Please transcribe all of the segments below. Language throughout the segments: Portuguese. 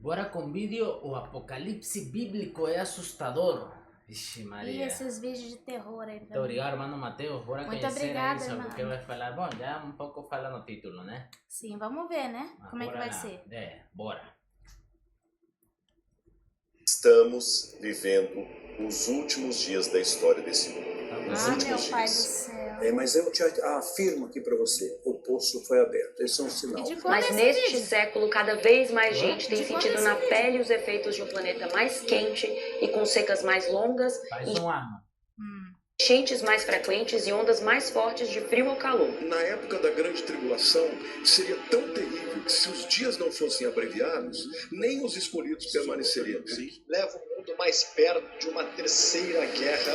Bora com vídeo, o apocalipse bíblico é assustador. Vixe E Maria. esses vídeos de terror aí Muito também. obrigado, hermano Mateus. Bora Muito conhecer obrigada, aí sobre o irmão. que vai falar. Bom, já um pouco fala no título, né? Sim, vamos ver, né? Mas Como é que bora vai lá. ser. Bora. Estamos vivendo os últimos dias da história desse mundo. Os Ah, últimos meu pai do dias. céu. Mas eu te afirmo aqui para você, o poço foi aberto. Esse é um sinal. E de quando Mas esse neste vídeo? século, cada vez mais gente tem De quando sentido esse na vídeo? pele os efeitos de um planeta mais quente e com secas mais longas, Faz um ano. enchentes mais frequentes e ondas mais fortes de frio ou calor. Na época da grande tribulação, seria tão terrível que se os dias não fossem abreviados, nem os escolhidos permaneceriam. Leva o mundo mais perto de uma terceira guerra.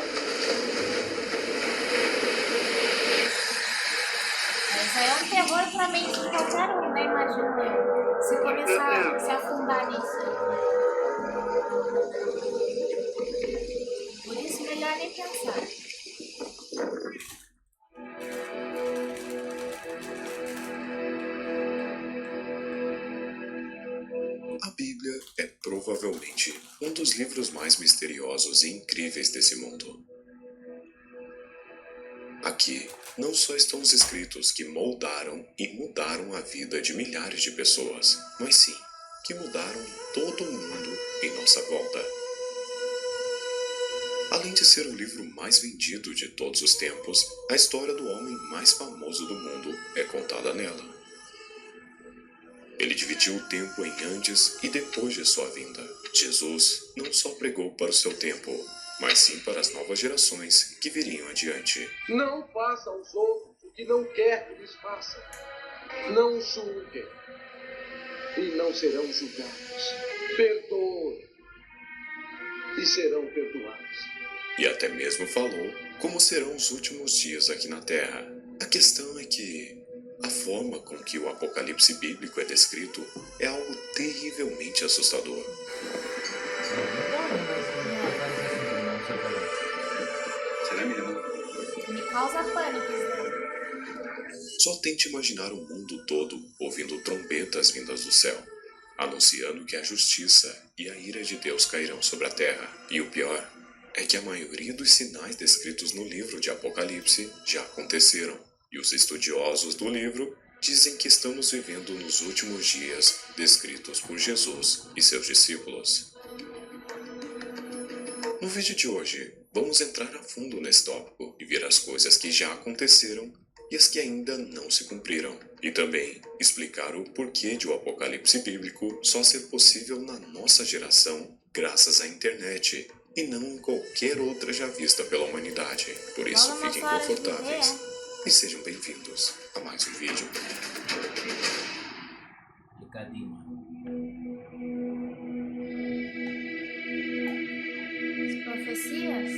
Isso aí é um terror pra mente de qualquer um, né? Imagino eu. Se começar a se afundar nisso. Por isso, melhor nem pensar. A Bíblia é provavelmente um dos livros mais misteriosos e incríveis desse mundo. Aqui não só estão os escritos que moldaram e mudaram a vida de milhares de pessoas, mas sim que mudaram todo o mundo em nossa volta. Além de ser o livro mais vendido de todos os tempos, a história do homem mais famoso do mundo é contada nela. Ele dividiu o tempo em antes e depois de sua vinda. Jesus não só pregou para o seu tempo, mas sim para as novas gerações que viriam adiante. Não faça aos outros o que não quer que lhes façam. Não julguem e não serão julgados. Perdoem e serão perdoados. E até mesmo falou como serão os últimos dias aqui na Terra. A questão é que a forma com que o Apocalipse bíblico é descrito é algo terrivelmente assustador. Será mesmo? Me causa pânico isso daí. Só tente imaginar o mundo todo ouvindo trombetas vindas do céu, anunciando que a justiça e a ira de Deus cairão sobre a terra. E o pior é que a maioria dos sinais descritos no livro de Apocalipse já aconteceram, e os estudiosos do livro dizem que estamos vivendo nos últimos dias descritos por Jesus e seus discípulos. No vídeo de hoje, vamos entrar a fundo nesse tópico e ver as coisas que já aconteceram e as que ainda não se cumpriram. E também explicar o porquê de o apocalipse bíblico só ser possível na nossa geração graças à internet e não em qualquer outra já vista pela humanidade. Por isso, Vamos fiquem mostrar confortáveis aqui, e sejam bem-vindos a mais um vídeo. Explicadinho. As profecias?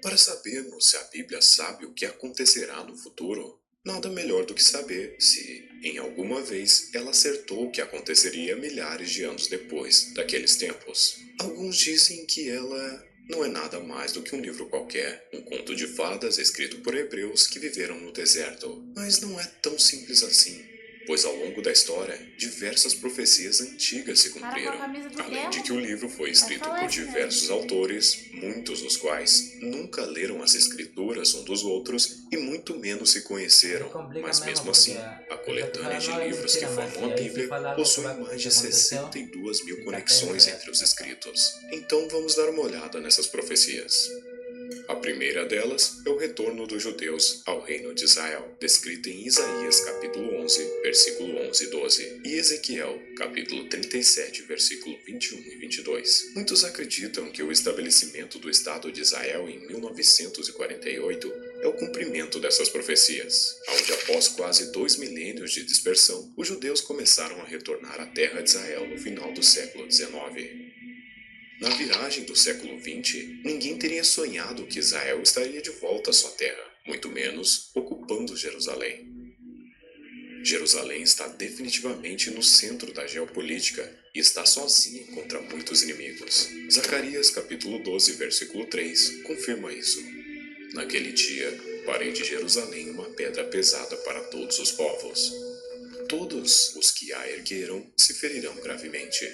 Para sabermos se a Bíblia sabe o que acontecerá no futuro, nada melhor do que saber se, em alguma vez, ela acertou o que aconteceria milhares de anos depois daqueles tempos. Alguns dizem que ela não é nada mais do que um livro qualquer, um conto de fadas escrito por hebreus que viveram no deserto. Mas não é tão simples assim, pois ao longo da história, diversas profecias antigas se cumpriram, além de que o livro foi escrito por diversos autores, muitos dos quais nunca leram as escrituras um dos outros e muito menos se conheceram. Mas mesmo assim, a coletânea de livros que formam a Bíblia possui mais de 62 mil conexões entre os escritos. Então vamos dar uma olhada nessas profecias. A primeira delas é o retorno dos judeus ao reino de Israel, descrita em Isaías capítulo 11, versículo 11 e 12, e Ezequiel capítulo 37, versículo 21 e 22. Muitos acreditam que o estabelecimento do Estado de Israel em 1948 é o cumprimento dessas profecias, onde após quase 2 milênios de dispersão, os judeus começaram a retornar à terra de Israel no final do século XIX. Na viragem do século XX, ninguém teria sonhado que Israel estaria de volta à sua terra, muito menos ocupando Jerusalém. Jerusalém está definitivamente no centro da geopolítica e está sozinha contra muitos inimigos. Zacarias capítulo 12, versículo 3, confirma isso. Naquele dia, farei de Jerusalém uma pedra pesada para todos os povos. todos os que a ergueram se ferirão gravemente,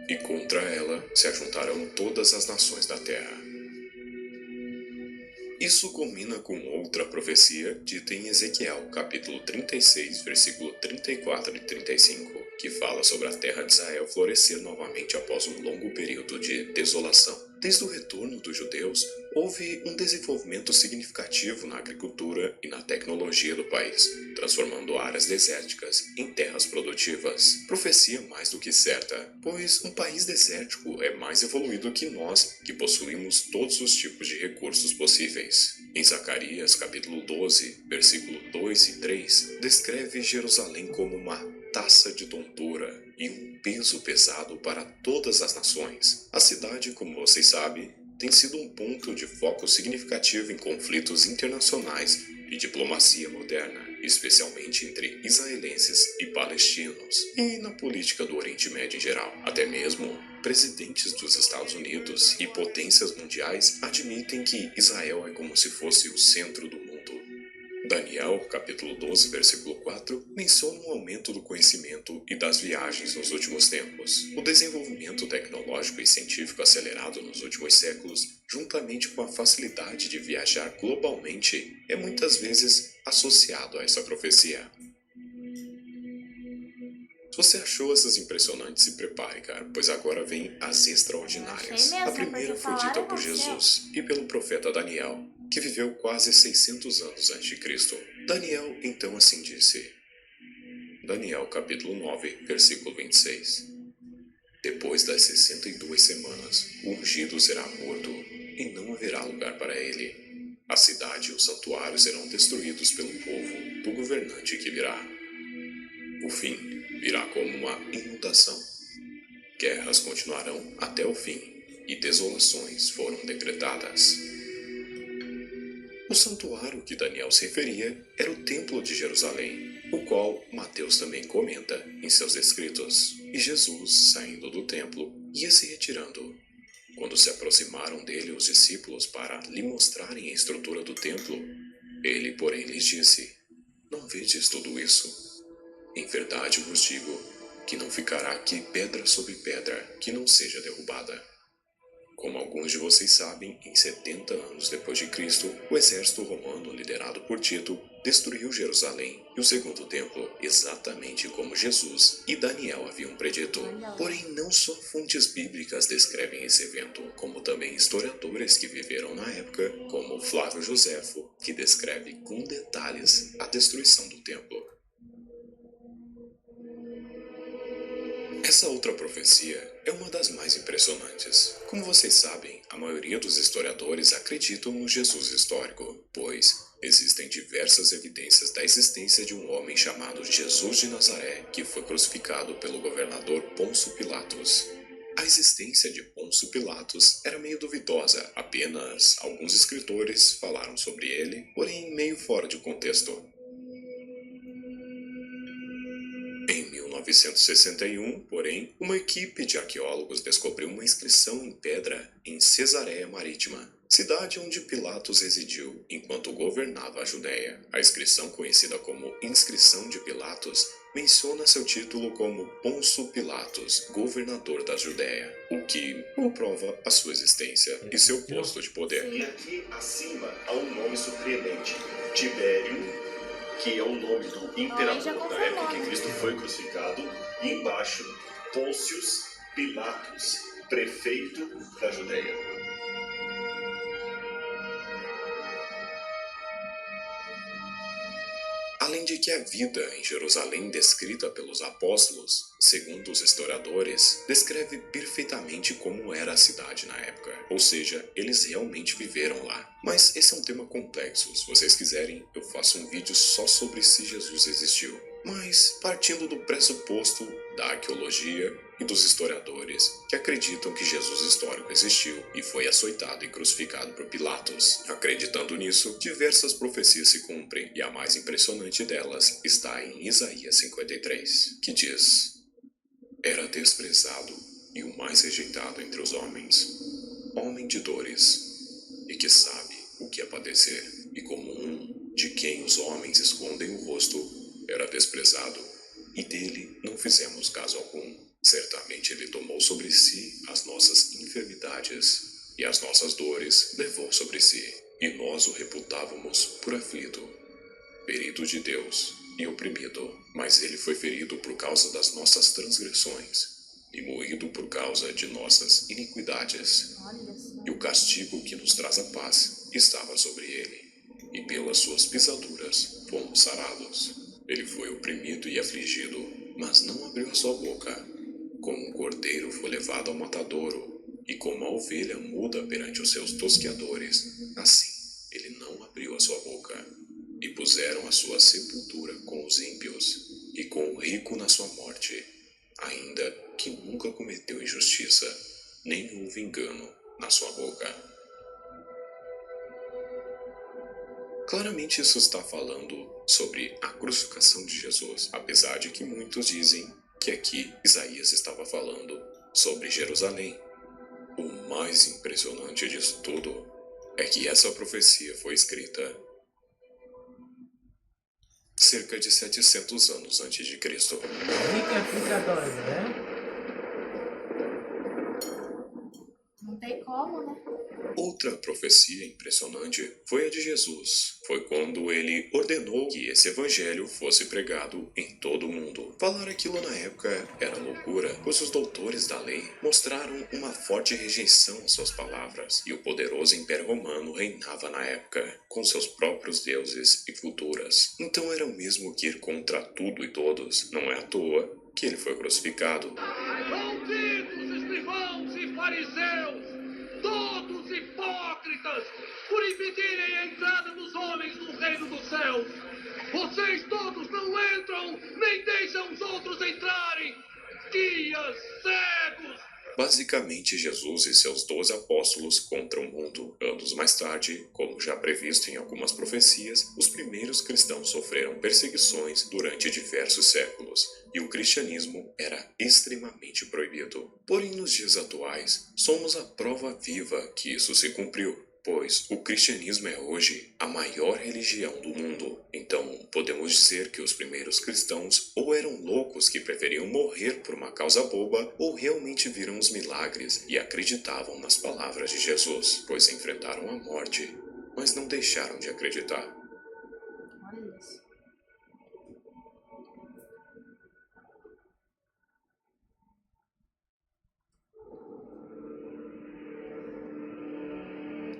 e contra ela se ajuntarão todas as nações da terra. Isso culmina com outra profecia dita em Ezequiel, capítulo 36, versículo 34 e 35, que fala sobre a terra de Israel florescer novamente após um longo período de desolação. Desde o retorno dos judeus, houve um desenvolvimento significativo na agricultura e na tecnologia do país, transformando áreas desérticas em terras produtivas. Profecia mais do que certa, pois um país desértico é mais evoluído que nós, que possuímos todos os tipos de recursos possíveis. Em Zacarias, capítulo 12, versículo 2 e 3, descreve Jerusalém como uma taça de tontura e um peso pesado para todas as nações. A cidade, como vocês sabem, tem sido um ponto de foco significativo em conflitos internacionais e diplomacia moderna, especialmente entre israelenses e palestinos, e na política do Oriente Médio em geral. Até mesmo presidentes dos Estados Unidos e potências mundiais admitem que Israel é como se fosse o centro do mundo. Daniel, capítulo 12, versículo 4, menciona um aumento do conhecimento e das viagens nos últimos tempos. O desenvolvimento tecnológico e científico acelerado nos últimos séculos, juntamente com a facilidade de viajar globalmente, é muitas vezes associado a essa profecia. Se você achou essas impressionantes, se prepare, cara, pois agora vem as extraordinárias. A primeira foi dita por Jesus e pelo profeta Daniel, que viveu quase 600 anos antes de Cristo. Daniel então assim disse. Daniel capítulo 9, versículo 26. Depois das 62 semanas, o ungido será morto e não haverá lugar para ele. A cidade e o santuário serão destruídos pelo povo do governante que virá. O fim virá como uma inundação. Guerras continuarão até o fim e desolações foram decretadas. O santuário que Daniel se referia era o Templo de Jerusalém, o qual Mateus também comenta em seus escritos. E Jesus, saindo do templo, ia se retirando. Quando se aproximaram dele os discípulos para lhe mostrarem a estrutura do templo, ele, porém, lhes disse: Não vedes tudo isso? Em verdade vos digo que não ficará aqui pedra sobre pedra que não seja derrubada. Como alguns de vocês sabem, em 70 anos depois de Cristo, o exército romano liderado por Tito destruiu Jerusalém e o segundo templo, exatamente como Jesus e Daniel haviam predito. Porém, não só fontes bíblicas descrevem esse evento, como também historiadores que viveram na época, como Flávio Joséfo, que descreve com detalhes a destruição do templo. Essa outra profecia é uma das mais impressionantes. Como vocês sabem, a maioria dos historiadores acreditam no Jesus histórico, pois existem diversas evidências da existência de um homem chamado Jesus de Nazaré, que foi crucificado pelo governador Pôncio Pilatos. A existência de Pôncio Pilatos era meio duvidosa, apenas alguns escritores falaram sobre ele, porém meio fora de contexto. Em 1961, porém, uma equipe de arqueólogos descobriu uma inscrição em pedra em Cesareia Marítima, cidade onde Pilatos residiu enquanto governava a Judéia. A inscrição, conhecida como Inscrição de Pilatos, menciona seu título como Pôncio Pilatos, governador da Judéia, o que comprova a sua existência e seu posto de poder. E aqui acima há um nome surpreendente: Tibério, que é o nome do imperador da época que Cristo foi crucificado, e embaixo, Pôncio Pilatos, prefeito da Judéia. Além de que a vida em Jerusalém descrita pelos apóstolos, segundo os historiadores, descreve perfeitamente como era a cidade na época, ou seja, eles realmente viveram lá. Mas esse é um tema complexo, se vocês quiserem eu faço um vídeo só sobre se Jesus existiu. Mas partindo do pressuposto da arqueologia e dos historiadores que acreditam que Jesus histórico existiu e foi açoitado e crucificado por Pilatos. Acreditando nisso, diversas profecias se cumprem e a mais impressionante delas está em Isaías 53, que diz: Era desprezado e o mais rejeitado entre os homens, homem de dores, e que sabe o que é padecer, e como um de quem os homens escondem o rosto, era desprezado e dele não fizemos caso algum. Certamente ele tomou sobre si as nossas enfermidades e as nossas dores levou sobre si, e nós o reputávamos por aflito, ferido de Deus e oprimido, mas ele foi ferido por causa das nossas transgressões e moído por causa de nossas iniquidades. E o castigo que nos traz a paz estava sobre ele, e pelas suas pisaduras fomos sarados. Ele foi oprimido e afligido, mas não abriu a sua boca. Como um cordeiro foi levado ao matadouro, e como a ovelha muda perante os seus tosqueadores, assim ele não abriu a sua boca. E puseram a sua sepultura com os ímpios, e com o rico na sua morte, ainda que nunca cometeu injustiça, nem houve engano na sua boca. Claramente isso está falando sobre a crucificação de Jesus, apesar de que muitos dizem que aqui Isaías estava falando sobre Jerusalém. O mais impressionante disso tudo é que essa profecia foi escrita cerca de 700 anos antes de Cristo. Aí que fica doido, né? Não tem como, né? Outra profecia impressionante foi a de Jesus. Foi quando ele ordenou que esse evangelho fosse pregado em todo o mundo. Falar aquilo na época era loucura, pois os doutores da lei mostraram uma forte rejeição às suas palavras, e o poderoso Império Romano reinava na época, com seus próprios deuses e culturas. Então era o mesmo que ir contra tudo e todos. Não é à toa que ele foi crucificado. Malditos escrivãos e fariseus, todos hipócritas, por impedirem a entrada dos homens no reino dos céus. Vocês todos não entram, nem deixam os outros entrarem. Guias cegos! Basicamente, Jesus e seus 12 apóstolos contra o mundo. Anos mais tarde, como já previsto em algumas profecias, os primeiros cristãos sofreram perseguições durante diversos séculos, e o cristianismo era extremamente proibido. Porém, nos dias atuais, somos a prova viva que isso se cumpriu, pois o cristianismo é hoje a maior religião do mundo. Então, podemos dizer que os primeiros cristãos ou eram loucos que preferiam morrer por uma causa boba, ou realmente viram os milagres e acreditavam nas palavras de Jesus, pois enfrentaram a morte, mas não deixaram de acreditar. Olha isso.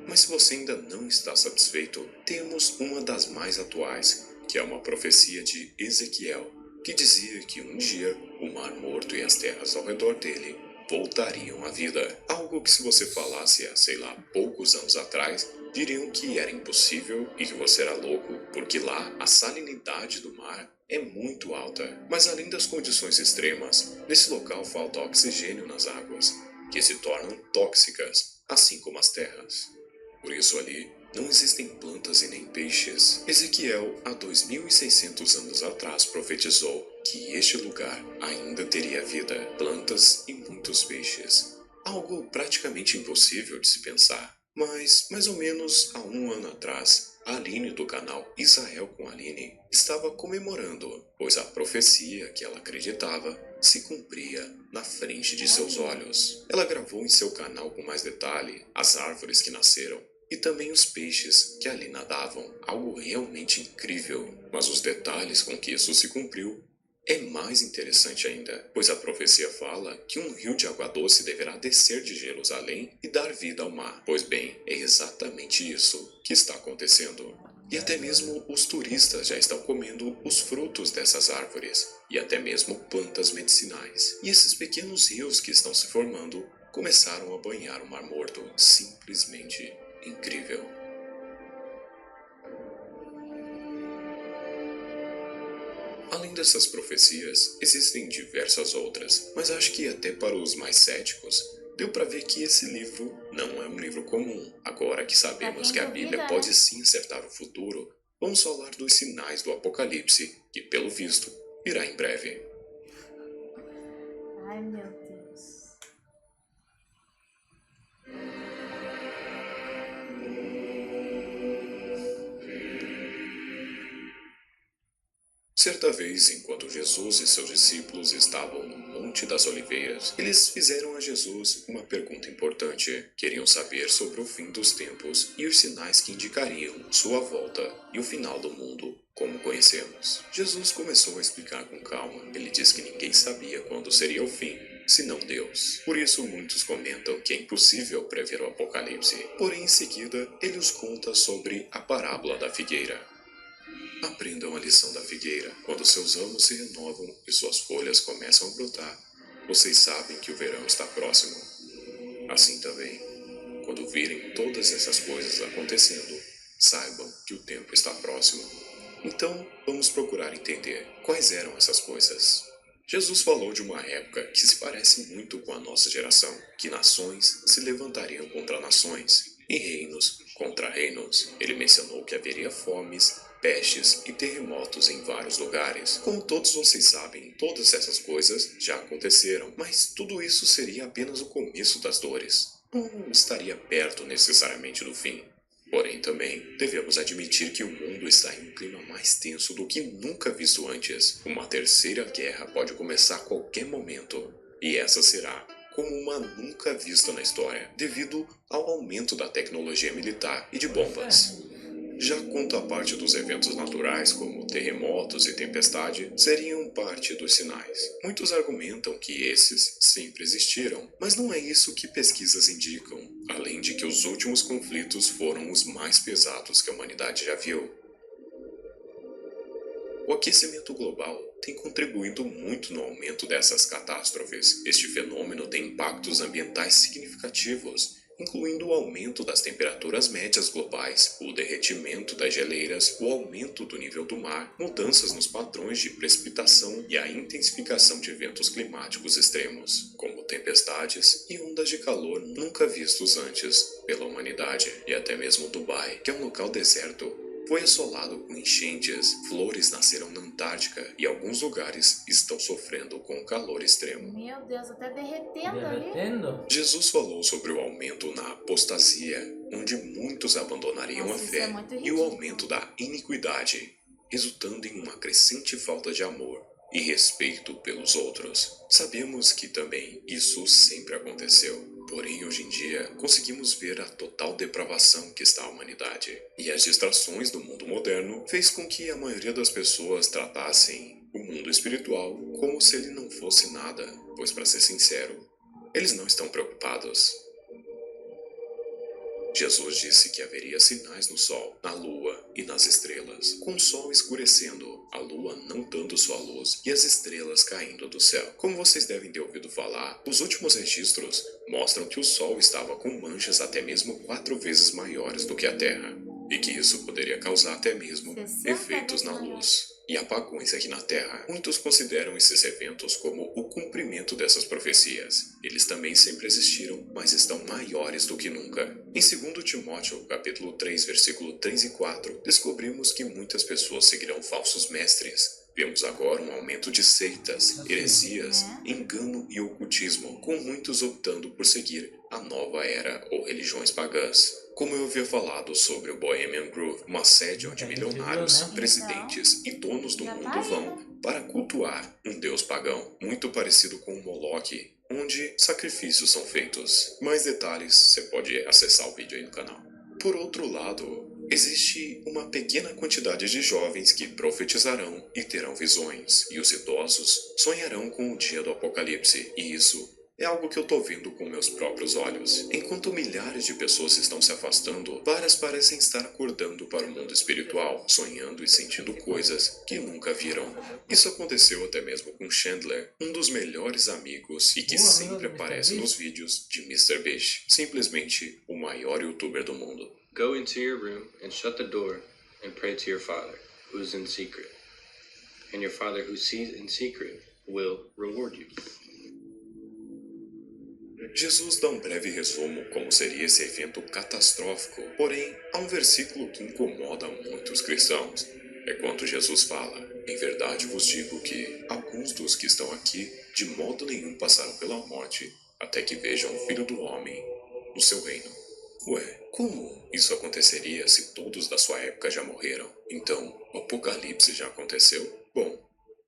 Mas se você ainda não está satisfeito, temos uma das mais atuais, que é uma profecia de Ezequiel, que dizia que um dia o Mar Morto e as terras ao redor dele voltariam à vida. Algo que se você falasse há, sei lá, poucos anos atrás, diriam que era impossível e que você era louco, porque lá a salinidade do mar é muito alta. Mas além das condições extremas, nesse local falta oxigênio nas águas, que se tornam tóxicas, assim como as terras. Por isso ali não existem plantas e nem peixes. Ezequiel, há 2.600 anos atrás, profetizou que este lugar ainda teria vida, plantas e muitos peixes. Algo praticamente impossível de se pensar. Mas, mais ou menos há um ano atrás, a Aline do canal Israel com Aline estava comemorando, pois a profecia que ela acreditava se cumpria na frente de seus olhos. Ela gravou em seu canal com mais detalhe as árvores que nasceram e também os peixes que ali nadavam, algo realmente incrível. Mas os detalhes com que isso se cumpriu é mais interessante ainda, pois a profecia fala que um rio de água doce deverá descer de Jerusalém e dar vida ao mar. Pois bem, é exatamente isso que está acontecendo. E até mesmo os turistas já estão comendo os frutos dessas árvores, e até mesmo plantas medicinais. E esses pequenos rios que estão se formando começaram a banhar o Mar Morto. Simplesmente incrível. Além dessas profecias, existem diversas outras, mas acho que até para os mais céticos, deu para ver que esse livro não é um livro comum. Agora que sabemos que a Bíblia pode sim acertar o futuro, vamos falar dos sinais do Apocalipse, que pelo visto virá em breve. Ai, meu Deus. Certa vez, enquanto Jesus e seus discípulos estavam no Monte das Oliveiras, eles fizeram a Jesus uma pergunta importante. Queriam saber sobre o fim dos tempos e os sinais que indicariam sua volta e o final do mundo, como conhecemos. Jesus começou a explicar com calma. Ele disse que ninguém sabia quando seria o fim, senão Deus. Por isso, muitos comentam que é impossível prever o Apocalipse. Porém, em seguida, ele os conta sobre a parábola da figueira. Aprendam a lição da figueira. Quando seus ramos se renovam e suas folhas começam a brotar, vocês sabem que o verão está próximo. Assim também, quando virem todas essas coisas acontecendo, saibam que o tempo está próximo. Então, vamos procurar entender quais eram essas coisas. Jesus falou de uma época que se parece muito com a nossa geração, que nações se levantariam contra nações e reinos contra reinos. Ele mencionou que haveria fomes, pestes e terremotos em vários lugares. Como todos vocês sabem, todas essas coisas já aconteceram, mas tudo isso seria apenas o começo das dores. Não estaria perto necessariamente do fim. Porém, também devemos admitir que o mundo está em um clima mais tenso do que nunca visto antes. Uma terceira guerra pode começar a qualquer momento, e essa será como uma nunca vista na história, devido ao aumento da tecnologia militar e de bombas. Já quanto à parte dos eventos naturais, como terremotos e tempestade, seriam parte dos sinais. Muitos argumentam que esses sempre existiram, mas não é isso que pesquisas indicam, além de que os últimos conflitos foram os mais pesados que a humanidade já viu. O aquecimento global tem contribuído muito no aumento dessas catástrofes. Este fenômeno tem impactos ambientais significativos, incluindo o aumento das temperaturas médias globais, o derretimento das geleiras, o aumento do nível do mar, mudanças nos padrões de precipitação e a intensificação de eventos climáticos extremos, como tempestades e ondas de calor nunca vistos antes pela humanidade. E até mesmo Dubai, que é um local deserto, foi assolado com enchentes, flores nasceram na Antártica e alguns lugares estão sofrendo com calor extremo. Meu Deus, até derretendo ali. Derretendo? Jesus falou sobre o aumento na apostasia, onde muitos abandonariam Nossa, a isso fé, é muito e o ridículo. aumento da iniquidade, resultando em uma crescente falta de amor e respeito pelos outros. Sabemos que também isso sempre aconteceu. Porém, hoje em dia, conseguimos ver a total depravação que está a humanidade. E as distrações do mundo moderno fez com que a maioria das pessoas tratassem o mundo espiritual como se ele não fosse nada, pois, para ser sincero, eles não estão preocupados. Jesus disse que haveria sinais no sol, na lua e nas estrelas, com o sol escurecendo, a lua não dando sua luz e as estrelas caindo do céu. Como vocês devem ter ouvido falar, os últimos registros mostram que o sol estava com manchas até mesmo 4 vezes maiores do que a Terra, e que isso poderia causar até mesmo 60 efeitos na vezes luz e apagões aqui na Terra. Muitos consideram esses eventos como o cumprimento dessas profecias. Eles também sempre existiram, mas estão maiores do que nunca. Em 2 Timóteo, capítulo 3, versículo 3 e 4, descobrimos que muitas pessoas seguirão falsos mestres. Vemos agora um aumento de seitas, heresias, engano e ocultismo, com muitos optando por seguir a nova era ou religiões pagãs. Como eu havia falado sobre o Bohemian Grove, uma sede onde milionários, presidentes e donos do mundo vão para cultuar um deus pagão, muito parecido com o Moloch, onde sacrifícios são feitos. Mais detalhes você pode acessar o vídeo aí no canal. Por outro lado, existe uma pequena quantidade de jovens que profetizarão e terão visões, e os idosos sonharão com o dia do Apocalipse, e isso é algo que eu tô vendo com meus próprios olhos. Enquanto milhares de pessoas estão se afastando, várias parecem estar acordando para o mundo espiritual, sonhando e sentindo coisas que nunca viram. Isso aconteceu até mesmo com Chandler, um dos melhores amigos e que sempre aparece nos vídeos de MrBeast, simplesmente o maior youtuber do mundo. Go into your room and shut the door and pray to your Father, who is in secret. And your Father who sees in secret will reward you. Jesus dá um breve resumo como seria esse evento catastrófico, porém, há um versículo que incomoda muitos cristãos. É quando Jesus fala: em verdade vos digo que alguns dos que estão aqui de modo nenhum passaram pela morte, até que vejam o Filho do Homem no seu reino. Ué, como isso aconteceria se todos da sua época já morreram? Então, o Apocalipse já aconteceu? Bom,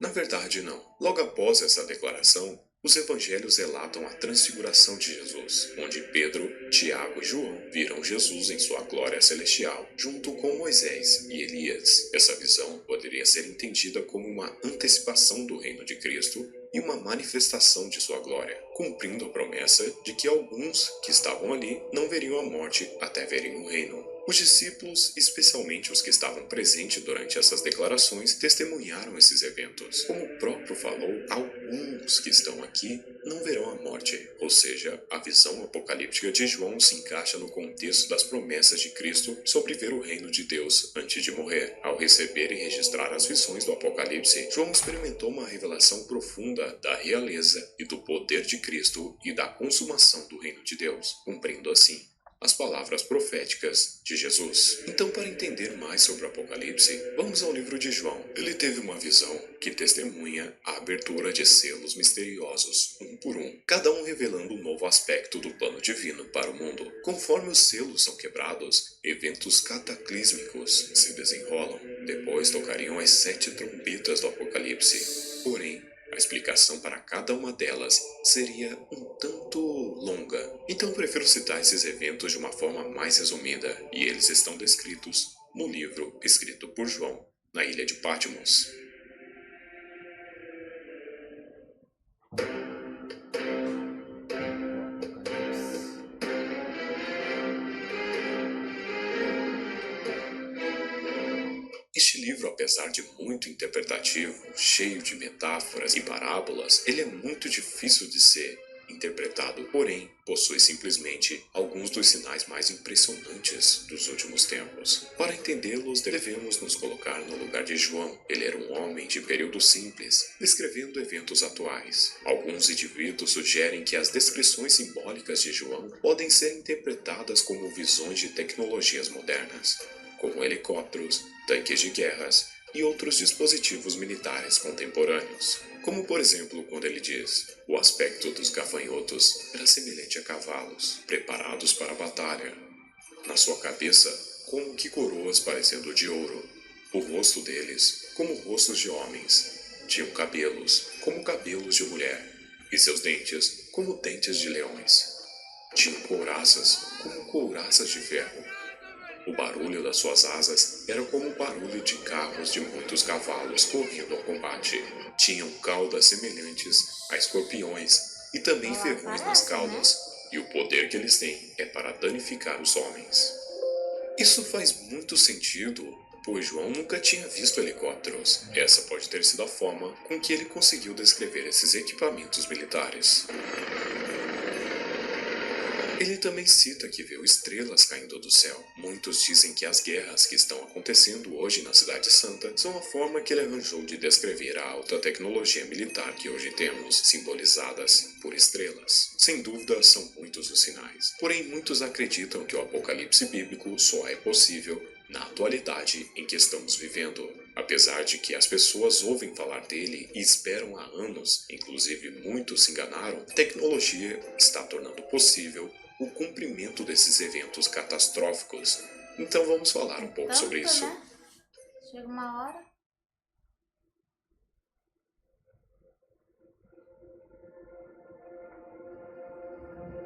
Na verdade, não. Logo após essa declaração, os evangelhos relatam a transfiguração de Jesus, onde Pedro, Tiago e João viram Jesus em sua glória celestial, junto com Moisés e Elias. Essa visão poderia ser entendida como uma antecipação do reino de Cristo e uma manifestação de sua glória, cumprindo a promessa de que alguns que estavam ali não veriam a morte até verem o reino. Os discípulos, especialmente os que estavam presentes durante essas declarações, testemunharam esses eventos. Como o próprio falou, alguns que estão aqui não verão a morte. Ou seja, a visão apocalíptica de João se encaixa no contexto das promessas de Cristo sobre ver o reino de Deus antes de morrer. Ao receber e registrar as visões do Apocalipse, João experimentou uma revelação profunda da realeza e do poder de Cristo e da consumação do reino de Deus, cumprindo assim as palavras proféticas de Jesus. Então, para entender mais sobre o Apocalipse, vamos ao livro de João. Ele teve uma visão que testemunha a abertura de selos misteriosos, um por um, cada um revelando um novo aspecto do plano divino para o mundo. Conforme os selos são quebrados, eventos cataclísmicos se desenrolam. Depois tocariam as 7 trombetas do Apocalipse. Porém, a explicação para cada uma delas seria um tanto longa. Então prefiro citar esses eventos de uma forma mais resumida, e eles estão descritos no livro escrito por João na ilha de Patmos. Este livro, apesar de muito interpretativo, cheio de metáforas e parábolas, ele é muito difícil de ser interpretado, porém, possui simplesmente alguns dos sinais mais impressionantes dos últimos tempos. Para entendê-los, devemos nos colocar no lugar de João. Ele era um homem de período simples, descrevendo eventos atuais. Alguns indivíduos sugerem que as descrições simbólicas de João podem ser interpretadas como visões de tecnologias modernas, como helicópteros, tanques de guerras e outros dispositivos militares contemporâneos. Como, por exemplo, quando ele diz: o aspecto dos gafanhotos era semelhante a cavalos, preparados para a batalha. Na sua cabeça, como que coroas parecendo de ouro. O rosto deles, como rostos de homens. Tinham cabelos, como cabelos de mulher. E seus dentes, como dentes de leões. Tinham couraças, como couraças de ferro. O barulho das suas asas era como o barulho de carros de muitos cavalos correndo ao combate. Tinham caudas semelhantes a escorpiões e também ferrões nas caudas, e o poder que eles têm é para danificar os homens. Isso faz muito sentido, pois João nunca tinha visto helicópteros. Essa pode ter sido a forma com que ele conseguiu descrever esses equipamentos militares. Ele também cita que viu estrelas caindo do céu. Muitos dizem que as guerras que estão acontecendo hoje na Cidade Santa são a forma que ele arranjou de descrever a alta tecnologia militar que hoje temos, simbolizadas por estrelas. Sem dúvida, são muitos os sinais. Porém, muitos acreditam que o apocalipse bíblico só é possível na atualidade em que estamos vivendo. Apesar de que as pessoas ouvem falar dele e esperam há anos, inclusive muitos se enganaram, a tecnologia está tornando possível o cumprimento desses eventos catastróficos. Então vamos falar um pouco sobre isso. Né? Chega uma hora.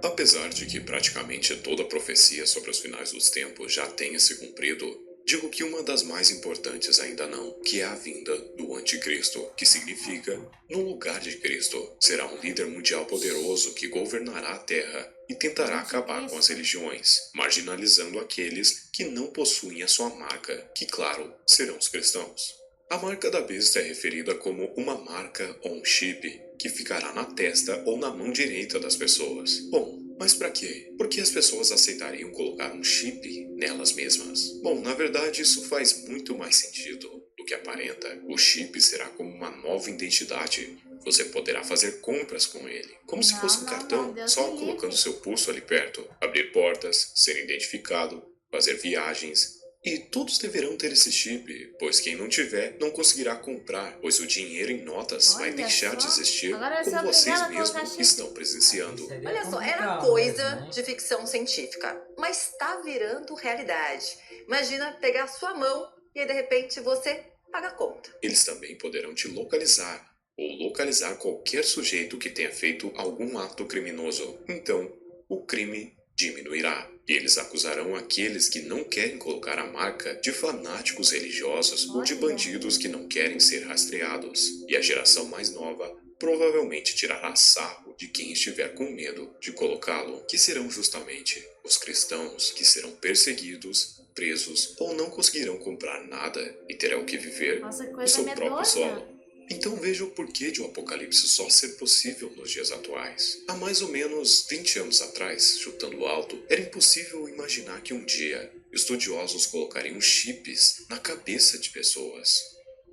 Apesar de que praticamente toda a profecia sobre os finais dos tempos já tenha se cumprido, digo que uma das mais importantes ainda não, que é a vinda do Anticristo, que significa, no lugar de Cristo, será um líder mundial poderoso que governará a Terra e tentará acabar com as religiões, marginalizando aqueles que não possuem a sua marca, que, claro, serão os cristãos. A marca da besta é referida como uma marca ou um chip que ficará na testa ou na mão direita das pessoas. Bom, mas para quê? Por que as pessoas aceitariam colocar um chip nelas mesmas? Bom, na verdade isso faz muito mais sentido do que aparenta. O chip será como uma nova identidade. Você poderá fazer compras com ele, como se fosse um cartão, só colocando seu pulso ali perto. Abrir portas, ser identificado, fazer viagens. E todos deverão ter esse chip, pois quem não tiver não conseguirá comprar, pois o dinheiro em notas vai deixar de existir, como vocês mesmos estão presenciando. Olha só, era coisa de ficção científica, mas está virando realidade. Imagina pegar a sua mão e aí, de repente você paga a conta. Eles também poderão te localizar ou localizar qualquer sujeito que tenha feito algum ato criminoso. Então, o crime diminuirá. E eles acusarão aqueles que não querem colocar a marca de fanáticos religiosos ou de bandidos que não querem ser rastreados. E a geração mais nova provavelmente tirará sarro de quem estiver com medo de colocá-lo, que serão justamente os cristãos que serão perseguidos, presos ou não conseguirão comprar nada e terão que viver no seu próprio solo. Então veja o porquê de o apocalipse só ser possível nos dias atuais. Há mais ou menos 20 anos atrás, chutando alto, era impossível imaginar que um dia estudiosos colocariam chips na cabeça de pessoas.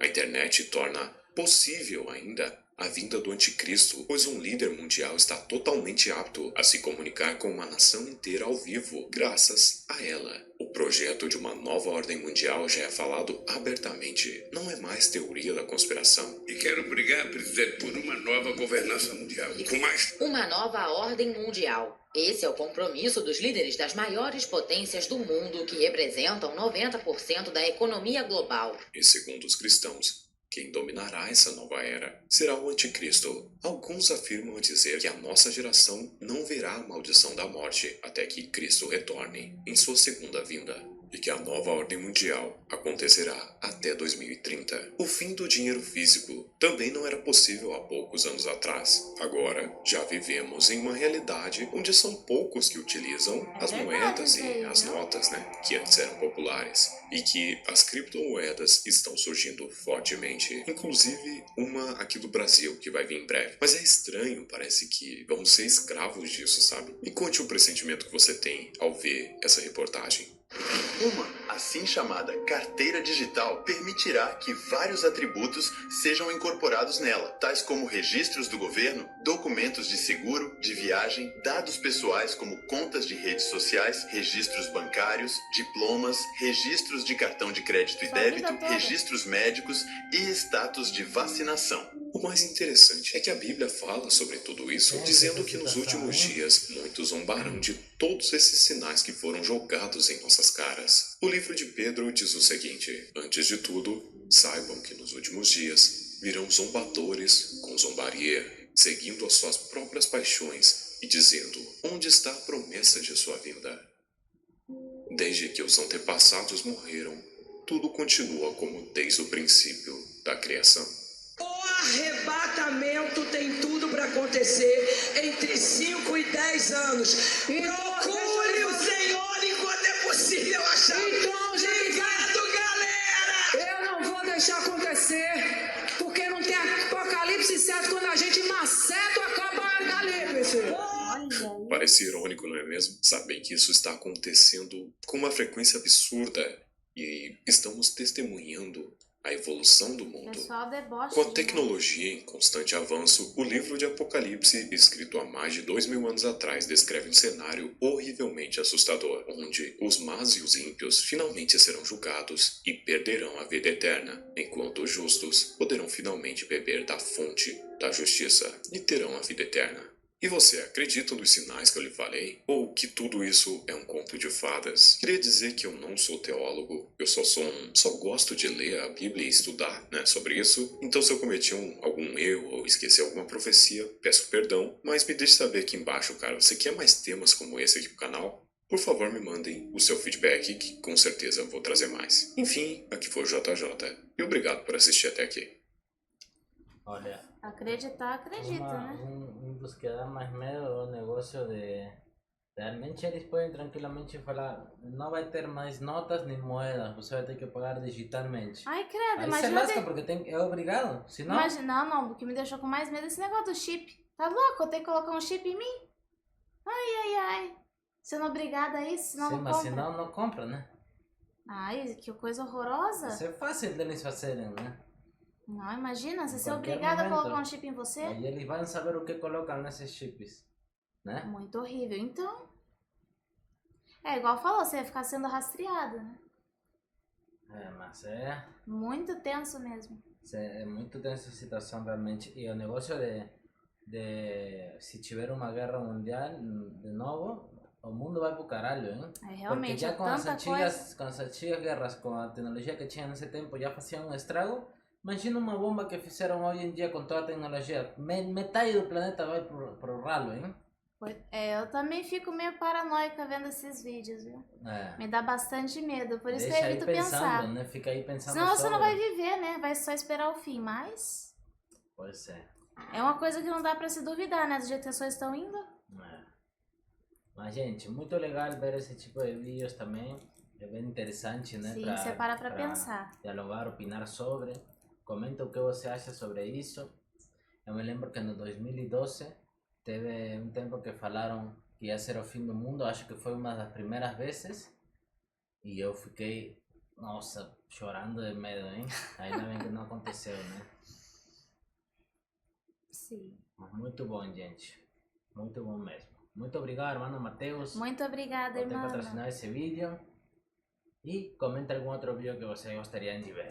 A internet torna possível ainda a vinda do anticristo, pois um líder mundial está totalmente apto a se comunicar com uma nação inteira ao vivo, graças a ela. O projeto de uma nova ordem mundial já é falado abertamente, não é mais teoria da conspiração. E quero brigar, presidente, por uma nova governança mundial. E com mais... Uma nova ordem mundial. Esse é o compromisso dos líderes das maiores potências do mundo, que representam 90% da economia global. E segundo os cristãos, quem dominará essa nova era será o anticristo. Alguns afirmam dizer que a nossa geração não verá a maldição da morte até que Cristo retorne em sua segunda vinda. E que a nova ordem mundial acontecerá até 2030. O fim do dinheiro físico também não era possível há poucos anos atrás. Agora, já vivemos em uma realidade onde são poucos que utilizam as moedas e as notas, que antes eram populares. E que as criptomoedas estão surgindo fortemente. Inclusive, uma aqui do Brasil, que vai vir em breve. Mas é estranho, parece que vamos ser escravos disso, sabe? Me conte o pressentimento que você tem ao ver essa reportagem. Uma assim chamada carteira digital permitirá que vários atributos sejam incorporados nela, tais como registros do governo, documentos de seguro, de viagem, dados pessoais como contas de redes sociais, registros bancários, diplomas, registros de cartão de crédito e débito, registros médicos e status de vacinação. O mais interessante é que a Bíblia fala sobre tudo isso, dizendo que nos últimos dias muitos zombarão de todos esses sinais que foram jogados em nossas caras. O livro de Pedro diz o seguinte: antes de tudo, saibam que nos últimos dias virão zombadores com zombaria, seguindo as suas próprias paixões e dizendo: onde está a promessa de sua vinda? Desde que os antepassados morreram, tudo continua como desde o princípio da criação. O arrebatamento tem tudo para acontecer entre 5 e 10 anos. Procure o Senhor enquanto é possível achar. Então, obrigado, galera! Eu não vou deixar acontecer, porque não tem apocalipse certo quando a gente maceta o apocalipse. Parece irônico, não é mesmo? Saber que isso está acontecendo com uma frequência absurda e estamos testemunhando a evolução do mundo. Com a tecnologia em constante avanço, o livro de Apocalipse, escrito há mais de 2000 anos atrás, descreve um cenário horrivelmente assustador, onde os más e os ímpios finalmente serão julgados e perderão a vida eterna, enquanto os justos poderão finalmente beber da fonte da justiça e terão a vida eterna. E você acredita nos sinais que eu lhe falei? Ou que tudo isso é um conto de fadas? Queria dizer que eu não sou teólogo, eu só gosto de ler a Bíblia e estudar, sobre isso. Então se eu cometi algum erro ou esqueci alguma profecia, peço perdão, mas me deixe saber aqui embaixo, cara, você quer mais temas como esse aqui pro canal? Por favor, me mandem o seu feedback, que com certeza eu vou trazer mais. Enfim, aqui foi o JJ, e obrigado por assistir até aqui. Olha, acreditar, acredita, né? Dos que dá mais medo é o negócio de... Realmente eles podem tranquilamente falar: não vai ter mais notas nem moedas, você vai ter que pagar digitalmente. Ai, credo, aí imagina... se lasca porque é obrigado, senão... Não, o que me deixou com mais medo é esse negócio do chip. Tá louco? Eu tenho que colocar um chip em mim? Ai. Sendo obrigada a isso, senão sim, não mas compra. senão não compra, né? Ai, que coisa horrorosa. Isso é fácil deles fazerem, né? Não, imagina, você ser obrigada a colocar um chip em você. Aí eles vão saber o que colocam nesses chips, né? Muito horrível. Então, é igual falou, você vai ficar sendo rastreado, né? Mas é... muito tenso mesmo. É muito tenso a situação realmente. E o negócio de se tiver uma guerra mundial de novo, o mundo vai pro caralho, hein? Realmente, porque já com as coisa. com as antigas guerras, com a tecnologia que tinha nesse tempo, já faziam um estrago. Imagina uma bomba que fizeram hoje em dia com toda a tecnologia. Metade do planeta vai pro ralo, hein? Eu também fico meio paranoica vendo esses vídeos, viu? Me dá bastante medo, por isso Deixa que eu evito aí pensando, pensar. né? Fica aí pensando Senão você não vai sobre. viver, né? Vai só esperar o fim, mas... Pois é. É uma coisa que não dá pra se duvidar, né? Do jeito que as coisas estão indo. Mas, gente, muito legal ver esse tipo de vídeos também. É bem interessante, né? Sim, você para pra pensar. Dialogar, opinar sobre. Comenta o que você acha sobre isso. Eu me lembro que no 2012 teve um tempo que falaram que ia ser o fim do mundo. Acho que foi uma das primeiras vezes. E eu fiquei, nossa, chorando de medo, hein? Ainda bem que não aconteceu, né? Sim. Mas muito bom, gente. Muito bom mesmo. Muito obrigado, irmão Matheus. Muito obrigada, por ter irmão. patrocinado esse vídeo. E comenta algum outro vídeo que você gostaria de ver.